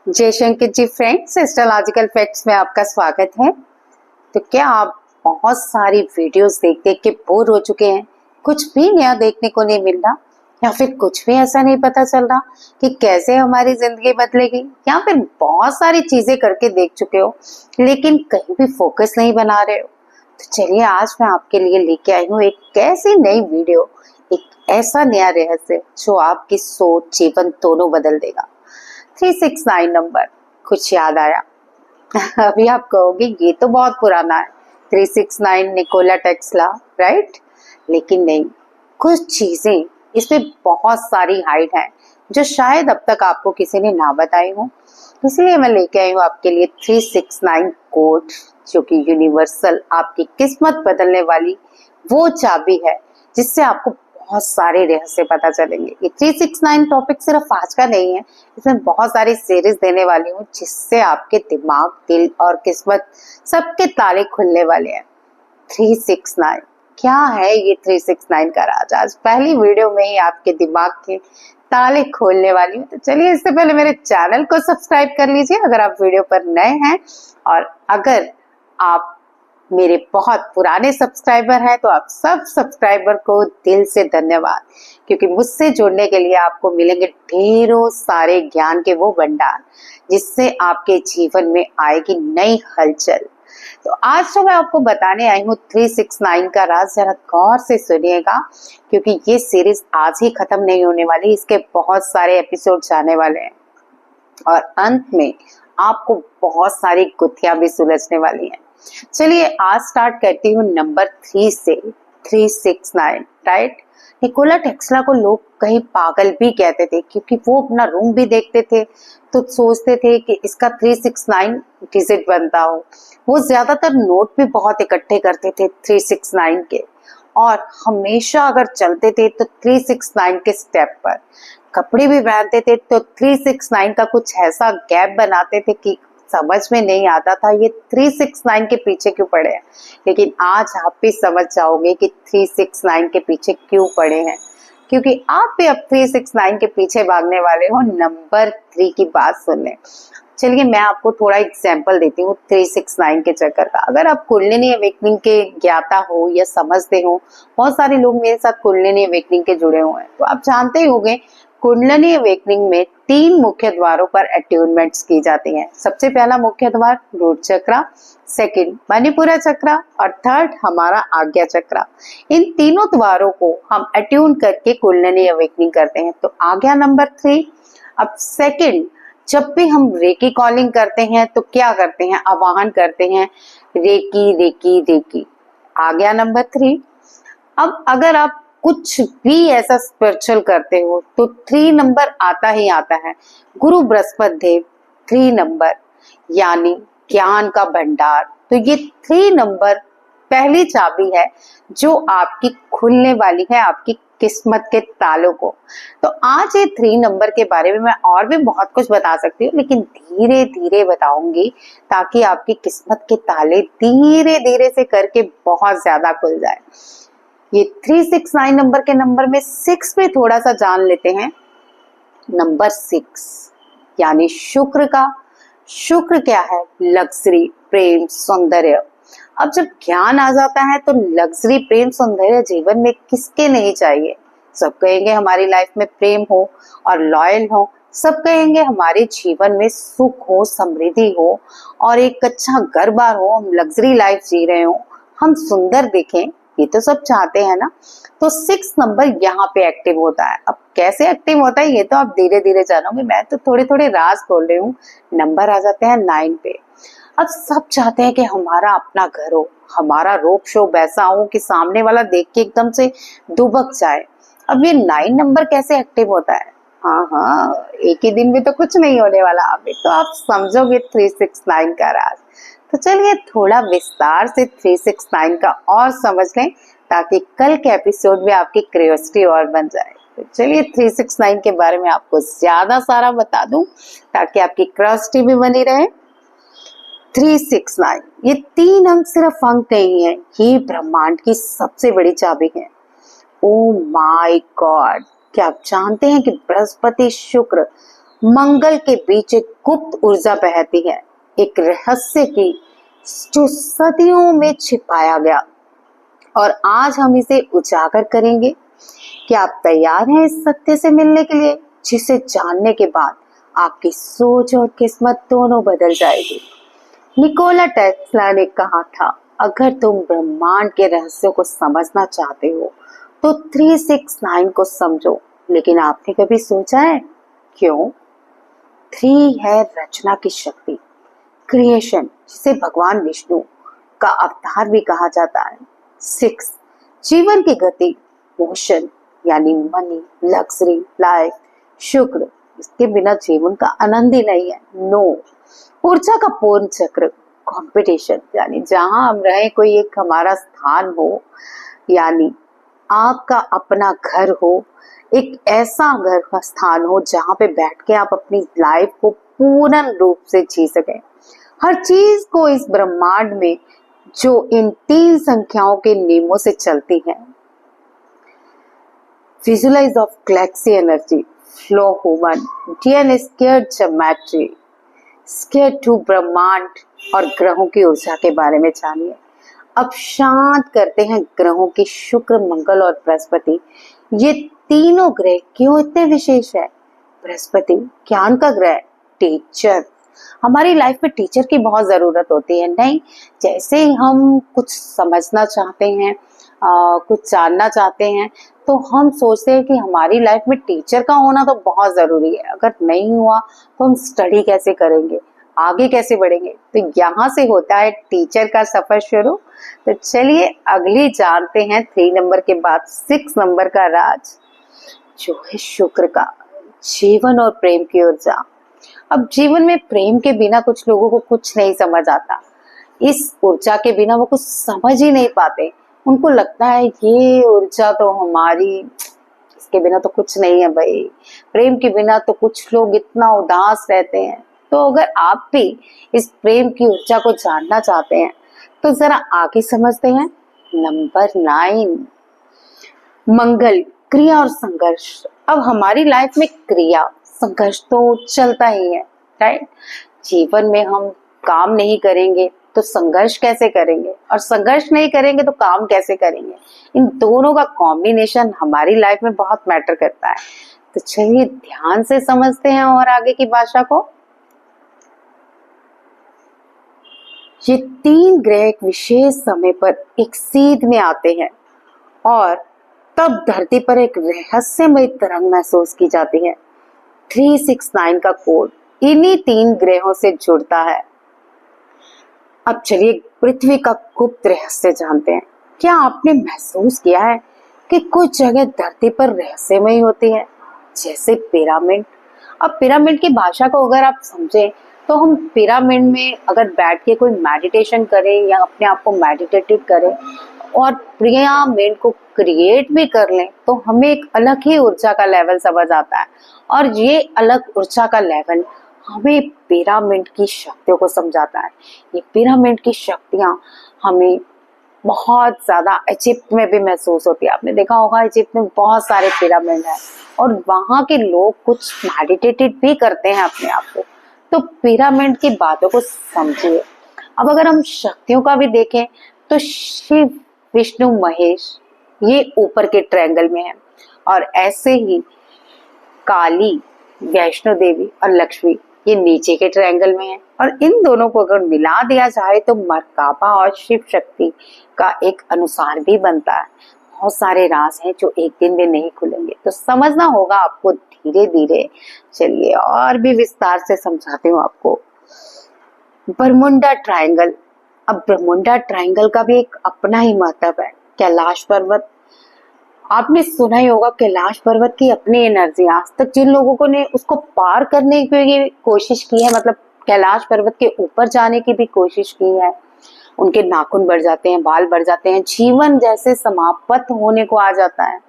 जय Shankar ji friends, astrological facts में आपका स्वागत है। तो क्या आप बहुत सारी वीडियोस देख देख के बोर हो चुके हैं? कुछ भी नया देखने को नहीं मिल रहा, या फिर कुछ भी ऐसा नहीं पता चल रहा कि कैसे हमारी जिंदगी बदलेगी, या फिर बहुत सारी चीजें करके देख चुके हो लेकिन कहीं भी फोकस नहीं बना रहे हो? तो चलिए आज मैं आपके लिए लेके आई हूँ एक ऐसी नई वीडियो, एक ऐसा नया रहस्य जो आपकी सोच जीवन दोनों बदल देगा। 369 नंबर कुछ याद आया? अभी आप कहोगे ये तो बहुत पुराना है, 369 निकोला टेस्ला, राइट? लेकिन नहीं, कुछ चीजें इसमें बहुत सारी हाइड है जो शायद अब तक आपको किसी ने ना बताई हो। इसलिए मैं लेके आई हूँ आपके लिए 369 कोड, जो कि यूनिवर्सल आपकी किस्मत बदलने वाली वो चाबी है जिससे आपको बहुत सारे रहस्य पता चलेंगे। ये 369 टॉपिक सिर्फ आज का नहीं है, इसमें बहुत सारी सीरीज देने वाली हूँ जिससे आपके दिमाग, दिल और किस्मत सबके ताले खुलने वाले हैं। 369 क्या है? ये 369 का राज आज पहली वीडियो में ही आपके दिमाग के ताले खोलने वाली हूँ। तो चलिए, इससे पहले मेरे चैनल को सब्सक्राइब कर लीजिए अगर आप वीडियो पर नए हैं, और अगर आप मेरे बहुत पुराने सब्सक्राइबर हैं तो आप सब सब्सक्राइबर को दिल से धन्यवाद, क्योंकि मुझसे जुड़ने के लिए आपको मिलेंगे ढेरों सारे ज्ञान के वो भंडार जिससे आपके जीवन में आएगी नई हलचल। तो आज जो मैं आपको बताने आई हूँ 369 का राज, जरा गौर से सुनिएगा, क्योंकि ये सीरीज आज ही खत्म नहीं होने वाली, इसके बहुत सारे एपिसोड आने वाले हैं और अंत में आपको बहुत सारी गुत्थियां भी सुलझने वाली हैं। चलिए आज स्टार्ट करती हूँ नंबर 3 से। 369, राइट? निकोला टेस्ला को लोग कहीं पागल भी कहते थे, क्योंकि वो अपना रूम भी देखते थे तो सोचते थे कि इसका 369 डिजिट बनता हो। वो ज्यादातर नोट भी बहुत इकट्ठे करते थे 369 के, और हमेशा अगर चलते थे तो 369 के स्टेप पर। कपड़े भी पहनते थे तो 369 का कुछ ऐसा गैप बनाते थे कि समझ में नहीं आता था ये 369 के पीछे क्यों पड़े हैं। लेकिन आज आप भी समझ जाओगे कि 369 के पीछे क्यों पड़े हैं, क्योंकि आप भी अब 369 के पीछे भागने वाले हो नंबर 3 की बात सुनने। चलिए मैं आपको थोड़ा एग्जाम्पल देती हूँ 369 के चक्कर का। अगर आप कुंडलिनी अवेकनिंग के ज्ञाता हो या समझते हो, बहुत सारे लोग मेरे साथ कुंडलिनी अवेकनिंग के जुड़े हुए हैं, तो आप जानते ही होंगे कुंडलिनी अवेकनिंग में 3 मुख्य द्वारों पर अट्यूनमेंट्स की जाती हैं। सबसे पहला मुख्य द्वार रूट चक्रा, सेकंड मणिपुरा चक्रा, और थर्ड हमारा आज्ञा चक्रा। इन तीनों द्वारों को हम अट्यून करके कुंडलिनी अवेकनिंग करते हैं। तो आज्ञा नंबर 3। अब सेकंड, जब भी हम रेकी कॉलिंग करते हैं तो क्या करते हैं? आवाहन करते हैं, रेकी रेकी रेकी, आज्ञा नंबर 3। अब अगर आप कुछ भी ऐसा स्पिरिचुअल करते हो तो 3 नंबर आता ही आता है। गुरु बृहस्पति देव 3 नंबर, यानी ज्ञान का भंडार। तो ये 3 नंबर पहली चाबी है जो आपकी खुलने वाली है आपकी किस्मत के तालों को। तो आज ये 3 नंबर के बारे में मैं और भी बहुत कुछ बता सकती हूँ, लेकिन धीरे धीरे बताऊंगी ताकि आपकी किस्मत के ताले धीरे धीरे से करके बहुत ज्यादा खुल जाए। ये 369 नंबर के नंबर में 6 में थोड़ा सा जान लेते हैं। नंबर 6 यानी शुक्र का। शुक्र क्या है? लग्जरी, प्रेम, सौंदर्य। अब जब ज्ञान आ जाता है तो लग्जरी, प्रेम, सौंदर्य जीवन में किसके नहीं चाहिए? सब कहेंगे हमारी लाइफ में प्रेम हो और लॉयल हो, सब कहेंगे हमारे जीवन में सुख हो, समृद्धि हो और एक अच्छा घर बार हो, हम लग्जरी लाइफ जी रहे हो, हम सुंदर दिखें, ये तो सब चाहते हैं ना। तो 6 नंबर यहाँ पे एक्टिव होता है। अब कैसे एक्टिव होता है ये तो आप धीरे धीरे जानोगे, मैं तो थोड़े थोड़े राज खोल रही हूँ। नंबर आ जाते हैं 9 पे। अब सब चाहते हैं कि हमारा अपना घर हो, हमारा रोप शो वैसा हो कि सामने वाला देख के एकदम से दुबक जाए। अब ये 9 नंबर कैसे एक्टिव होता है? हाँ, एक ही दिन में तो कुछ नहीं होने वाला, अभी तो आप समझोगे 369 का राज। तो चलिए थोड़ा विस्तार से 369 का और समझ लें ताकि कल के एपिसोड में आपकी क्यूरियोसिटी और बन जाए। तो चलिए 369 के बारे में आपको ज्यादा सारा बता दूं ताकि आपकी क्यूरियोसिटी भी बनी रहे। 369 ये 3 अंक सिर्फ अंक नहीं है, ये ब्रह्मांड की सबसे बड़ी चाबी है। ओ माय गॉड, क्या आप जानते हैं कि बृहस्पति, शुक्र मंगल के बीच एक गुप्त ऊर्जा बहती है, एक रहस्य की जो सदियों में छिपाया गया, और आज हम इसे उजागर करेंगे। क्या आप तैयार हैं इस सत्य से मिलने के लिए, जिसे जानने के बाद आपकी सोच और किस्मत दोनों बदल जाएगी। निकोला टेस्ला ने कहा था, अगर तुम ब्रह्मांड के रहस्यों को समझना चाहते हो तो 369 को समझो। लेकिन आपने कभी सोचा है क्यों? 3 है रचना की शक्ति, क्रिएशन, जिसे भगवान विष्णु का अवतार भी कहा जाता है। 6 जीवन की गति, मोशन, यानी मनी, लग्जरी, लाइफ, शुक्र, इसके बिना जीवन का आनंद ही नहीं है। 9 ऊर्जा का पूर्ण चक्र, कंपटीशन, यानी जहां हम रहे कोई एक हमारा स्थान हो, यानी आपका अपना घर हो, एक ऐसा घर का स्थान हो जहां पे बैठ के आप अपनी लाइफ को पूर्ण रूप से जी सकें। हर चीज को इस ब्रह्मांड में जो इन 3 संख्याओं के नियमों से चलती है। Visualise of galaxy energy, flow human, DN squared geometry, square to ब्रह्मांड और ग्रहों की ऊर्जा के बारे में जानिए। अब शांत करते हैं ग्रहों की शुक्र, मंगल और बृहस्पति। ये तीनों ग्रह क्यों इतने विशेष है? बृहस्पति ज्ञान का ग्रह, टीचर। हमारी लाइफ में टीचर की बहुत जरूरत होती है, नहीं? जैसे ही हम कुछ समझना चाहते हैं, कुछ जानना चाहते हैं, तो हम सोचते हैं कि हमारी लाइफ में टीचर का होना तो बहुत जरूरी है। अगर नहीं हुआ तो हम स्टडी कैसे करेंगे, आगे कैसे बढ़ेंगे? तो यहाँ से होता है टीचर का सफर शुरू। तो चलिए अगली जानते हैं 3 नंबर के बाद 6 नंबर का राज, जो है शुक्र का, जीवन और प्रेम की ऊर्जा। अब जीवन में प्रेम के बिना कुछ लोगों को कुछ नहीं समझ आता। इस ऊर्जा के बिना वो कुछ समझ ही नहीं पाते। उनको लगता है ये ऊर्जा तो हमारी, इसके बिना तो कुछ नहीं है भाई। प्रेम के बिना तो कुछ लोग इतना उदास रहते हैं। तो अगर आप भी इस प्रेम की ऊर्जा को जानना चाहते हैं तो जरा आगे समझते हैं। नंबर 9 मंगल, क्रिया और संघर्ष। अब हमारी लाइफ में क्रिया संघर्ष तो चलता ही है, राइट? जीवन में हम काम नहीं करेंगे तो संघर्ष कैसे करेंगे, और संघर्ष नहीं करेंगे तो काम कैसे करेंगे? इन दोनों का कॉम्बिनेशन हमारी लाइफ में बहुत मैटर करता है। तो चलिए ध्यान से समझते हैं और आगे की भाषा को। ये 3 ग्रह एक विशेष समय पर एक सीध में आते हैं और तब धरती पर एक रहस्यमय तरंग महसूस की जाती है। 369 का कोड इन्हीं 3 ग्रहों से जुड़ता है। अब चलिए पृथ्वी का गुप्त रहस्य जानते हैं। क्या आपने महसूस किया है कि कुछ जगह धरती पर रहस्यमय होती है, जैसे पिरामिड? अब पिरामिड की भाषा को अगर आप समझें तो हम पिरामिड में अगर बैठ के कोई मेडिटेशन करें या अपने आप को मेडिटेटिव करें और पिरामिड को क्रिएट भी कर लें तो हमें एक अलग ही ऊर्जा का लेवल समझ आता है। और ये अलग ऊर्जा का लेवल हमें पिरामिड की शक्तियों को समझाता है। ये पिरामिड की शक्तियां हमें बहुत ज्यादा इजिप्ट में भी महसूस होती है। आपने देखा होगा इजिप्ट में बहुत सारे पिरामिड हैं और वहां के लोग कुछ मेडिटेटिव भी करते हैं अपने आप को। तो पिरामिड की बातों को समझिए। अब अगर हम शक्तियों का भी देखें तो शिव, विष्णु, महेश ये ऊपर के ट्रायंगल में है, और ऐसे ही काली, वैष्णो देवी और लक्ष्मी ये नीचे के ट्रायंगल में है। और इन दोनों को अगर मिला दिया जाए तो मरकाबा और शिव शक्ति का एक अनुसार भी बनता है। बहुत सारे राज हैं जो एक दिन में नहीं खुलेंगे, तो समझना होगा आपको धीरे धीरे। चलिए और भी विस्तार से समझाती हूँ आपको। Bermuda triangle. अब बरमुंडा ट्रायंगल का भी एक अपना ही महत्व है। कैलाश पर्वत, आपने सुना ही होगा कैलाश पर्वत की अपनी एनर्जी। आज तक जिन लोगों ने उसको पार करने की कोशिश की है, मतलब कैलाश पर्वत के ऊपर जाने की भी कोशिश की है, उनके नाखून बढ़ जाते हैं, बाल बढ़ जाते हैं, जीवन जैसे समाप्त होने को आ जाता है।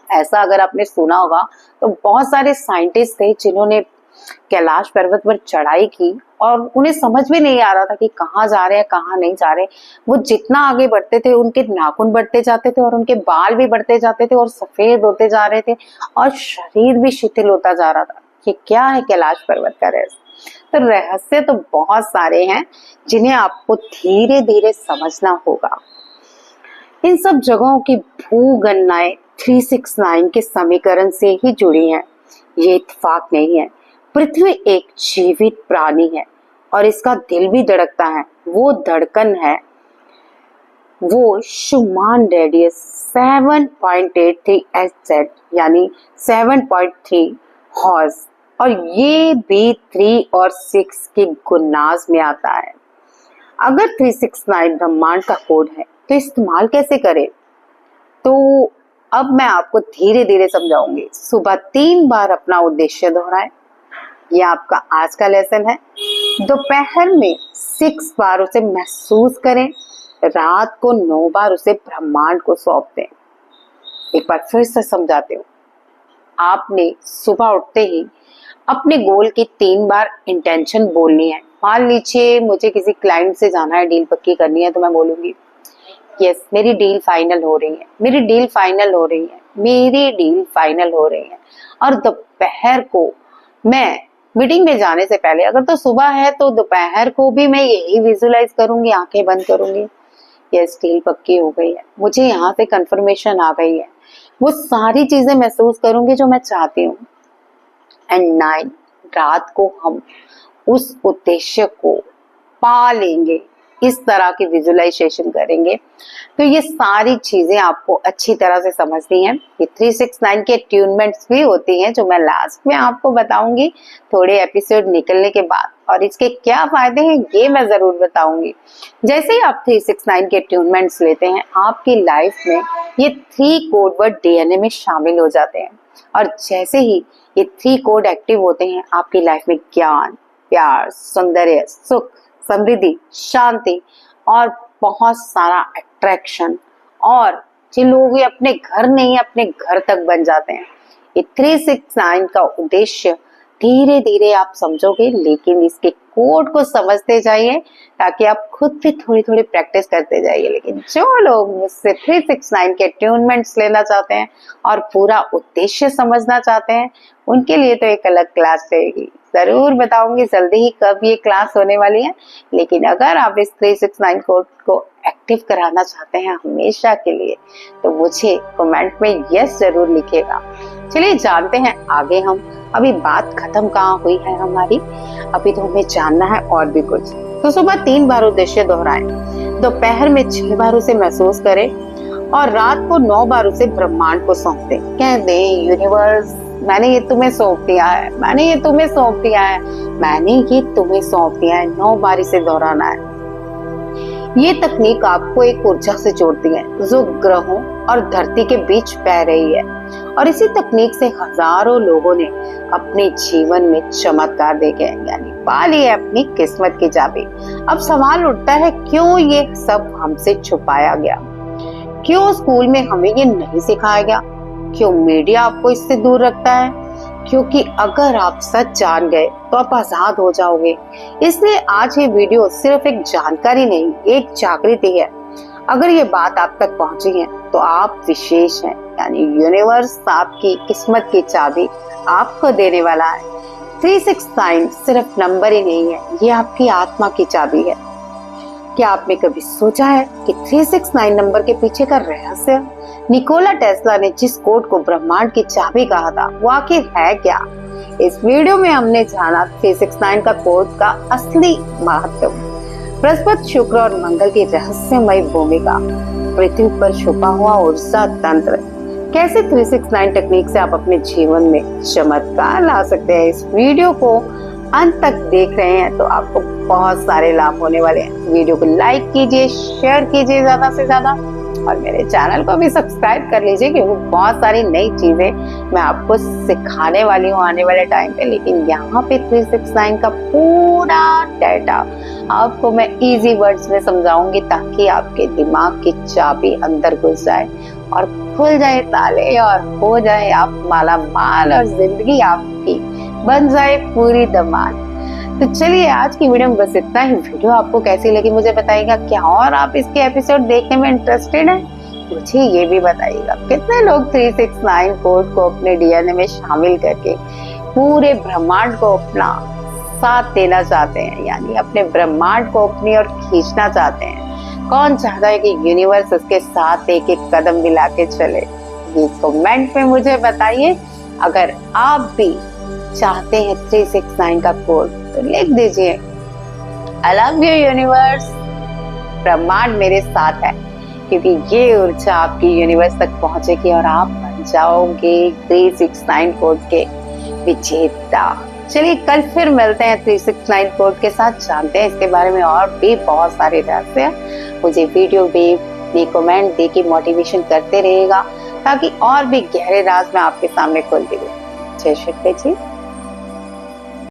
ऐसा अगर आपने सुना होगा तो बहुत सारे साइंटिस्ट थे जिन्होंने कैलाश पर्वत पर चढ़ाई की और उन्हें समझ भी नहीं आ रहा था कि कहाँ जा रहे हैं कहाँ नहीं जा रहे। वो जितना आगे बढ़ते थे उनके नाखून बढ़ते जाते थे और उनके बाल भी बढ़ते जाते थे और सफेद होते जा रहे थे और शरीर भी शिथिल होता जा रहा था। कि क्या है कैलाश पर्वत का रहस्य। तो रहस्य तो बहुत सारे हैं जिन्हें आपको धीरे धीरे समझना होगा। इन सब जगहों की भूगणनाएं 369 के समीकरण से ही जुड़ी हैं। ये इत्तेफाक नहीं है। पृथ्वी एक जीवित प्राणी है और इसका दिल भी धड़कता है। वो धड़कन है वो शुमान रेडियस 7.83 SZ यानी 7.3 हॉर्स, और ये भी 3 और 6 के गुन्नाज में आता है। अगर 369 ब्रह्मांड का कोड है तो इस्तेमाल कैसे करें, तो अब मैं आपको धीरे धीरे समझाऊंगी। सुबह 3 बार अपना उद्देश्य दोहराएं, ये आपका आज का लेसन है। दोपहर में 6 बार उसे महसूस करें, रात को 9 बार उसे ब्रह्मांड को सौंप दें। एक बार फिर से समझाते हूँ। आपने सुबह उठते ही अपने गोल की 3 बार इंटेंशन बोलनी है। मान लीजिए मुझे किसी क्लाइंट से जाना है, डील पक्की करनी है, तो मैं बोलूंगी यस मेरी डील फाइनल हो रही है, मेरी डील फाइनल हो रही है, मेरी डील फाइनल हो रही है। और दोपहर को मैं मीटिंग में जाने से पहले, अगर तो सुबह है तो दोपहर को भी मैं यही विजुलाइज करूंगी, आंखें बंद करूंगी, यस डील पक्की हो गई है, मुझे यहाँ से कंफर्मेशन आ गई है। वो सारी चीजें महसूस करूंगी जो मैं चाहती हूँ। एंड 9 रात को हम उस उद्देश्य को पा लेंगे, इस तरह की विजुअलाइजेशन करेंगे। तो ये सारी चीजें आपको अच्छी तरह से समझनी है। ये 369 के ट्यूनमेंट्स भी होती हैं जो मैं लास्ट में आपको बताऊंगी थोड़े एपिसोड निकलने के बाद, और इसके क्या फायदे हैं ये मैं जरूर बताऊंगी। जैसे ही आप 369 के ट्यूनमेंट्स लेते हैं, आपकी लाइफ में ये 3 कोड वर्ड DNA में शामिल हो जाते हैं, और जैसे ही ये 3 कोड एक्टिव होते हैं, आपकी लाइफ में ज्ञान, प्यार, सौंदर्य, सुख, समृद्धि, शांति और बहुत सारा अट्रैक्शन, और जिन लोग अपने घर नहीं अपने घर तक बन जाते हैं। ये 369 का उद्देश्य धीरे धीरे आप समझोगे, लेकिन इसके कोड को समझते जाइए ताकि आप खुद भी थोड़ी थोड़ी प्रैक्टिस करते जाइए। लेकिन जो लोग मुझसे 369 के ट्यूनमेंट्स लेना चाहते हैं और पूरा उद्देश्य समझना चाहते हैं, उनके लिए तो एक अलग क्लास रहेगी। जरूर बताऊंगी जल्दी ही कब ये क्लास होने वाली है। लेकिन अगर आप इस 369 कोड को एक्टिव कराना चाहते हैं हमेशा के लिए, तो मुझे कमेंट में यस जरूर लिखिएगा। चलिए जानते हैं आगे हम। अभी बात खत्म कहाँ हुई है हमारी, अभी तो हमें जानना है और भी कुछ। तो सुबह 3 बार उद्देश्य दोहराएं, दोपहर में 6 बार उसे महसूस करें, और रात को 9 बार उसे ब्रह्मांड को सौंप दें। कह दें यूनिवर्स मैंने ये तुम्हें सौंप दिया है, मैंने ये तुम्हें सौंप दिया है, मैंने ये तुम्हें सौंप दिया है। 9 बार इसे दोहराना है। ये तकनीक आपको एक ऊर्जा से जोड़ती है जो ग्रहों और धरती के बीच बह रही है, और इसी तकनीक से हजारों लोगों ने अपने जीवन में चमत्कार देखे हैं, यानी पा ली है अपनी किस्मत की चाबी। अब सवाल उठता है क्यों ये सब हमसे छुपाया गया, क्यों स्कूल में हमें ये नहीं सिखाया गया, क्यों मीडिया आपको इससे दूर रखता है? क्योंकि अगर आप सच जान गए तो आप आजाद हो जाओगे। इसलिए आज ये वीडियो सिर्फ एक जानकारी नहीं, एक जागृति है। अगर ये बात आप तक पहुंची है तो आप विशेष हैं, यानी यूनिवर्स आपकी किस्मत की चाबी आपको देने वाला है। 369 सिर्फ नंबर ही नहीं है, ये आपकी आत्मा की चाबी है। क्या आपने कभी सोचा है कि 369 नंबर के पीछे का रहस्य, निकोला टेस्ला ने जिस कोड को ब्रह्मांड की चाबी कहा था, वो आखिर है क्या? इस वीडियो में हमने जाना 369 का कोड का असली महत्व, बृहस्पति, शुक्र और मंगल की रहस्यमय भूमिका, पृथ्वी पर छुपा हुआ ऊर्जा तंत्र, कैसे 369 टेक्निक से आप अपने जीवन में चमत्कार ला सकते हैं। इस वीडियो को अंत तक देख रहे हैं तो आपको बहुत सारे लाभ होने वाले हैं। वीडियो को लाइक कीजिए, शेयर कीजिए ज्यादा से ज्यादा, और मेरे चैनल को भी सब्सक्राइब कर लीजिए, क्योंकि बहुत सारी नई चीजें मैं आपको सिखाने वाली हूँ आने वाले टाइम पे। लेकिन यहाँ पे 369 का पूरा डाटा आपको मैं इजी वर्ड्स में समझाऊंगी, ताकि आपके दिमाग की चाबी अंदर घुस जाए और खुल जाए ताले, और हो जाए आप माला माल, और जिंदगी आपकी बन जाए पूरी धमाल। तो चलिए आज की वीडियो में बस इतना ही। वीडियो आपको कैसी लगी मुझे बताइएगा। क्या और आप इसके एपिसोड देखने में इंटरेस्टेड हैं? मुझे ये भी बताइएगा। कितने लोग 369 कोड को अपने DNA में शामिल करके पूरे ब्रह्मांड को अपना साथ देना चाहते हैं, यानी अपने ब्रह्मांड को अपनी ओर खींचना चाहते हैं। कौन चाहता है कि यूनिवर्स उसके साथ एक एक कदम मिला के चले? ये कमेंट में मुझे बताइए। अगर आप भी चाहते हैं 369 का कोड तो लिख दीजिए, आई लव यू यूनिवर्स, ब्रह्मांड मेरे साथ है, क्योंकि ये ऊर्जा आपकी यूनिवर्स तक पहुंचेगी और आप बन जाओगे 369 कोड के विजेता। चलिए कल फिर मिलते हैं 369 कोड के साथ, जानते हैं इसके बारे में और भी बहुत सारे रहस्य। मुझे वीडियो में कमेंट दे के मोटिवेशन करते रहेगा ताकि और भी गहरे राज मैं आपके सामने खोल दूँ। जय श्री कृष्ण जी।